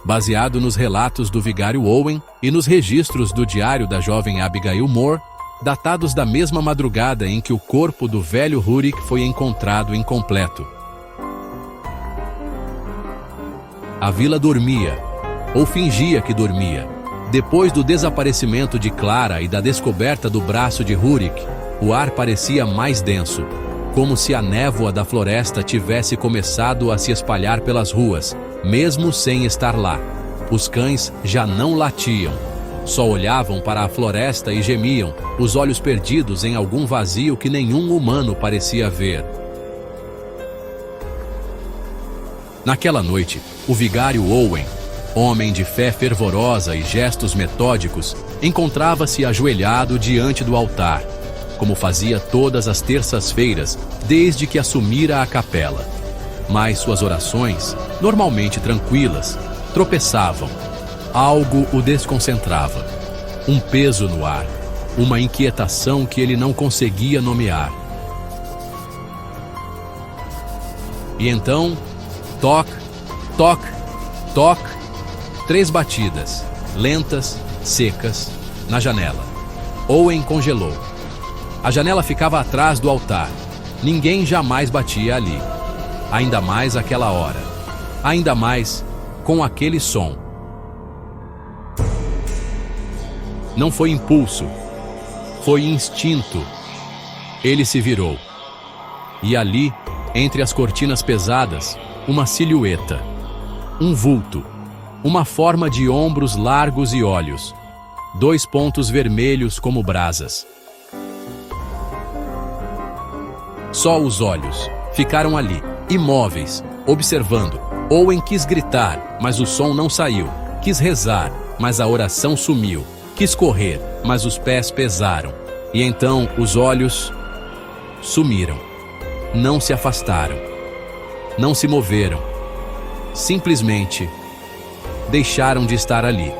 baseado nos relatos do vigário Owen e nos registros do diário da jovem Abigail Moore, datados da mesma madrugada em que o corpo do velho Rurik foi encontrado incompleto. A vila dormia, ou fingia que dormia. Depois do desaparecimento de Clara e da descoberta do braço de Rurik, o ar parecia mais denso, como se a névoa da floresta tivesse começado a se espalhar pelas ruas, mesmo sem estar lá. Os cães já não latiam, só olhavam para a floresta e gemiam, os olhos perdidos em algum vazio que nenhum humano parecia ver. Naquela noite, o vigário Owen, homem de fé fervorosa e gestos metódicos, encontrava-se ajoelhado diante do altar, como fazia todas as terças-feiras, desde que assumira a capela. Mas suas orações, normalmente tranquilas, tropeçavam. Algo o desconcentrava. Um peso no ar, uma inquietação que ele não conseguia nomear. E então, toque, toque, toque, 3 batidas, lentas, secas, na janela. Owen congelou. A janela ficava atrás do altar. Ninguém jamais batia ali. Ainda mais aquela hora. Ainda mais com aquele som. Não foi impulso. Foi instinto. Ele se virou. E ali, entre as cortinas pesadas, uma silhueta. Um vulto. Uma forma de ombros largos e olhos. 2 pontos vermelhos como brasas. Só os olhos ficaram ali, imóveis, observando. Owen quis gritar, mas o som não saiu. Quis rezar, mas a oração sumiu. Quis correr, mas os pés pesaram. E então os olhos sumiram. Não se afastaram. Não se moveram. Simplesmente deixaram de estar ali.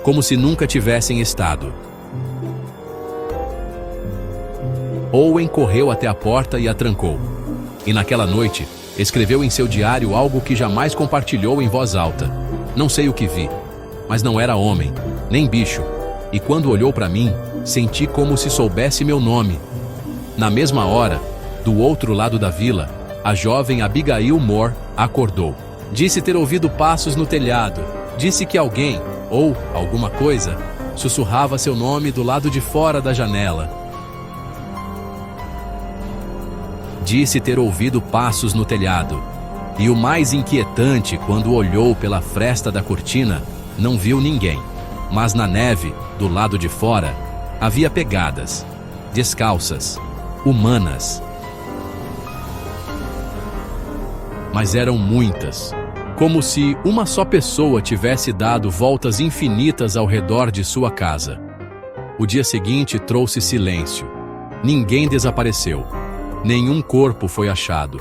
Como se nunca tivessem estado. Owen correu até a porta e a trancou. E naquela noite, escreveu em seu diário algo que jamais compartilhou em voz alta. Não sei o que vi, mas não era homem, nem bicho. E quando olhou para mim, senti como se soubesse meu nome. Na mesma hora, do outro lado da vila, a jovem Abigail Moore acordou. Disse ter ouvido passos no telhado. Disse que alguém, ou alguma coisa, sussurrava seu nome do lado de fora da janela. Disse ter ouvido passos no telhado. E o mais inquietante, quando olhou pela fresta da cortina, não viu ninguém. Mas na neve, do lado de fora, havia pegadas, descalças, humanas. Mas eram muitas, como se uma só pessoa tivesse dado voltas infinitas ao redor de sua casa. O dia seguinte trouxe silêncio. Ninguém desapareceu. Nenhum corpo foi achado.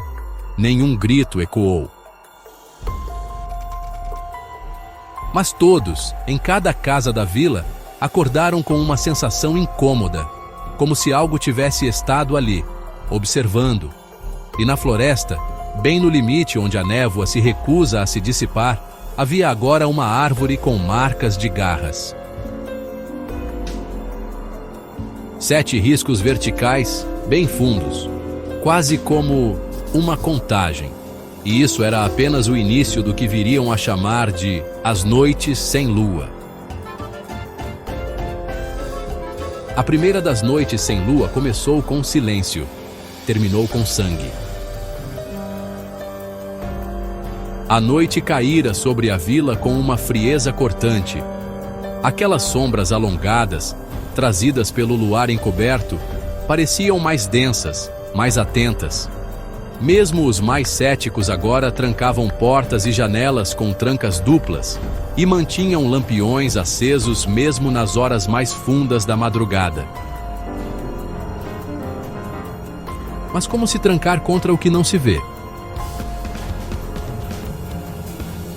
Nenhum grito ecoou. Mas todos, em cada casa da vila, acordaram com uma sensação incômoda, como se algo tivesse estado ali, observando. E na floresta, bem no limite onde a névoa se recusa a se dissipar, havia agora uma árvore com marcas de garras. 7 riscos verticais, bem fundos, quase como uma contagem. E isso era apenas o início do que viriam a chamar de as noites sem lua. A primeira das noites sem lua começou com silêncio, terminou com sangue. A noite caíra sobre a vila com uma frieza cortante. Aquelas sombras alongadas, trazidas pelo luar encoberto, pareciam mais densas, mais atentas. Mesmo os mais céticos agora trancavam portas e janelas com trancas duplas e mantinham lampiões acesos mesmo nas horas mais fundas da madrugada. Mas como se trancar contra o que não se vê?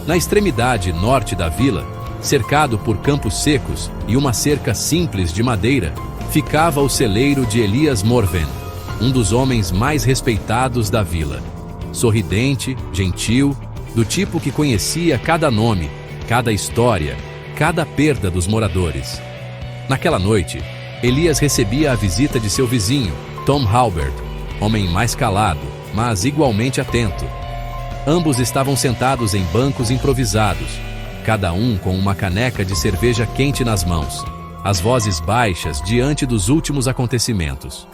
Na extremidade norte da vila, cercado por campos secos e uma cerca simples de madeira, ficava o celeiro de Elias Morven, um dos homens mais respeitados da vila. Sorridente, gentil, do tipo que conhecia cada nome, cada história, cada perda dos moradores. Naquela noite, Elias recebia a visita de seu vizinho, Tom Halbert, homem mais calado, mas igualmente atento. Ambos estavam sentados em bancos improvisados, cada um com uma caneca de cerveja quente nas mãos, as vozes baixas diante dos últimos acontecimentos.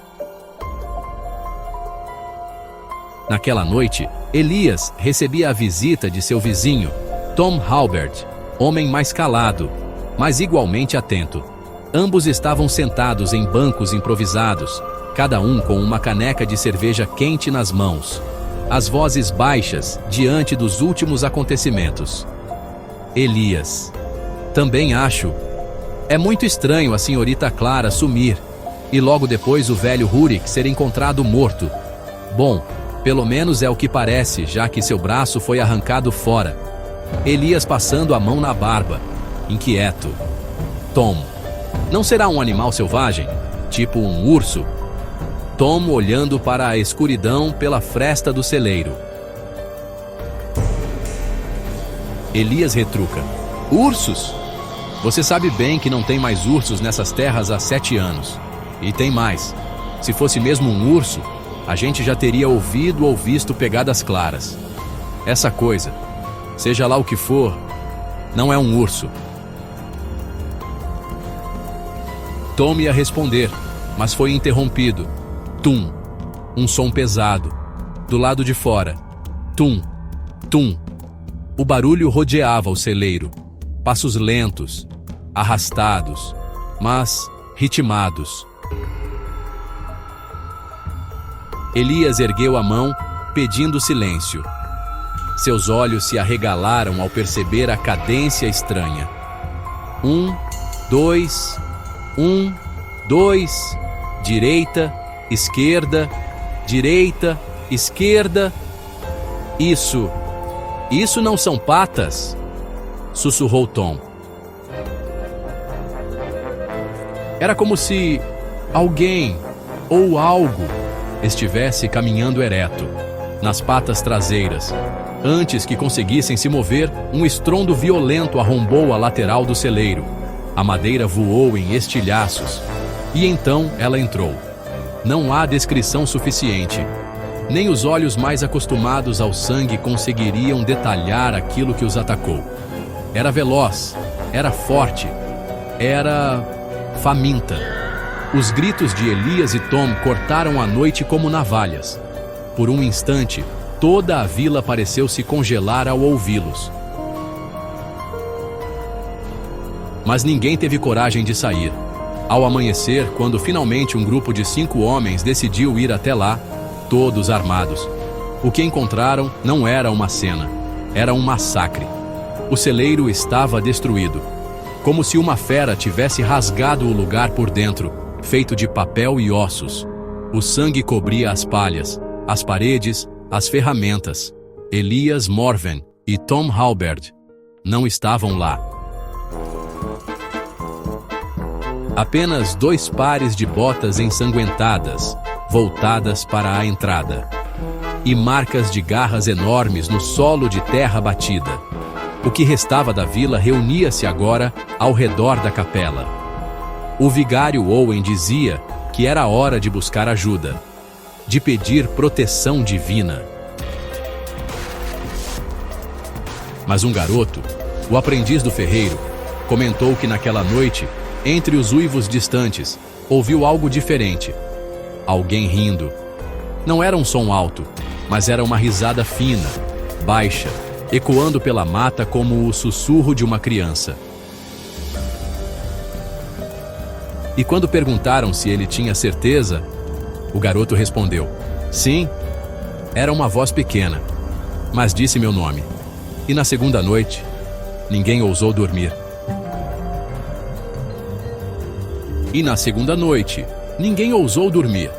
Naquela noite, Elias recebia a visita de seu vizinho, Tom Halbert, homem mais calado, mas igualmente atento. Ambos estavam sentados em bancos improvisados, cada um com uma caneca de cerveja quente nas mãos, as vozes baixas diante dos últimos acontecimentos. Elias: também acho. É muito estranho a senhorita Clara sumir, e logo depois o velho Rurik ser encontrado morto. Bom, pelo menos é o que parece, já que seu braço foi arrancado fora. Elias passando a mão na barba, inquieto. Tom: não será um animal selvagem? Tipo um urso? Tom olhando para a escuridão pela fresta do celeiro. Elias retruca: ursos? Você sabe bem que não tem mais ursos nessas terras há 7 anos. E tem mais. Se fosse mesmo um urso, a gente já teria ouvido ou visto pegadas claras. Essa coisa, seja lá o que for, não é um urso. Tom ia responder, mas foi interrompido. Tum! Um som pesado. Do lado de fora. Tum! Tum! O barulho rodeava o celeiro. Passos lentos, arrastados, mas ritmados. Elias ergueu a mão, pedindo silêncio. Seus olhos se arregalaram ao perceber a cadência estranha. 1, 2, 1, 2, direita, esquerda, direita, esquerda. Isso não são patas? Sussurrou Tom. Era como se alguém ou algo estivesse caminhando ereto, nas patas traseiras. Antes que conseguissem se mover, um estrondo violento arrombou a lateral do celeiro. A madeira voou em estilhaços. E então ela entrou. Não há descrição suficiente. Nem os olhos mais acostumados ao sangue conseguiriam detalhar aquilo que os atacou. Era veloz, era forte, era faminta. Os gritos de Elias e Tom cortaram a noite como navalhas. Por um instante, toda a vila pareceu se congelar ao ouvi-los. Mas ninguém teve coragem de sair. Ao amanhecer, quando finalmente um grupo de 5 homens decidiu ir até lá, todos armados, o que encontraram não era uma cena, era um massacre. O celeiro estava destruído, como se uma fera tivesse rasgado o lugar por dentro, feito de papel e ossos. O sangue cobria as palhas, as paredes, as ferramentas. Elias Morven e Tom Halbert não estavam lá. Apenas 2 pares de botas ensanguentadas, voltadas para a entrada, e marcas de garras enormes no solo de terra batida. O que restava da vila reunia-se agora ao redor da capela. O vigário Owen dizia que era hora de buscar ajuda, de pedir proteção divina. Mas um garoto, o aprendiz do ferreiro, comentou que naquela noite, entre os uivos distantes, ouviu algo diferente. Alguém rindo. Não era um som alto, mas era uma risada fina, baixa, ecoando pela mata como o sussurro de uma criança. E quando perguntaram se ele tinha certeza, o garoto respondeu: sim, era uma voz pequena, mas disse meu nome. E na segunda noite, ninguém ousou dormir. E na segunda noite, ninguém ousou dormir.